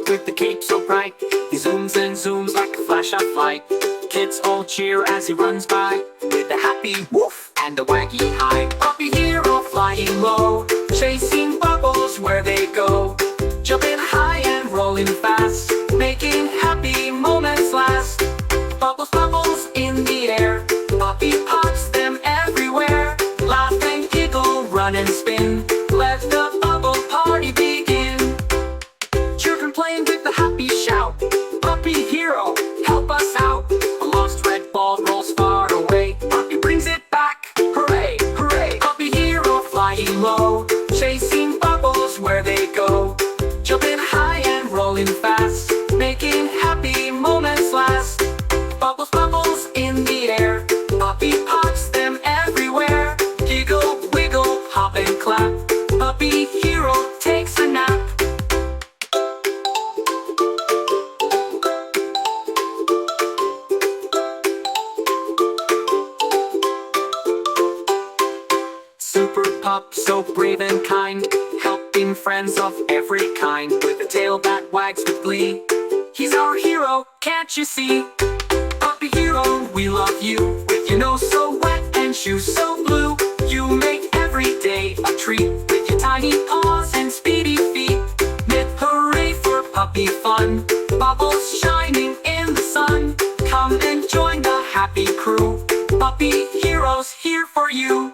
with the cape so bright. He zooms and zooms like a flash of light. Kids all cheer as he runs by, with a happy woof and a waggy high. Puppy hero flying low, chasing bubbles where they go. Jumping high and rolling fast, making happy moments last. Bubbles, bubbles in the air, Puppy pops them everywhere. Laugh and giggle, run and spin, let the bubble party begin. Children playing with a happy shout, Puppy hero, help us out. A lost red ball rolls far away, Puppy brings it back, hooray, hooray. Puppy hero flying low, chasing bubbles where they go. Jumping high and rolling fast, making happy moments last. Bubbles, bubbles in the air, Puppy pops them everywhere. Giggle, wiggle, hop and clap, Puppy hero takes a nap. Super pup, so brave and kind, helping friends of every kind, with a tail that wags with glee. He's our hero, can't you see? Puppy hero, we love you, with your nose so wet and shoes so blue. You make every day a treat, with your tiny paws and speedy feet. Hip hooray for puppy fun, bubbles shining in the sun. Come and join the happy crew, Puppy heroes here for you.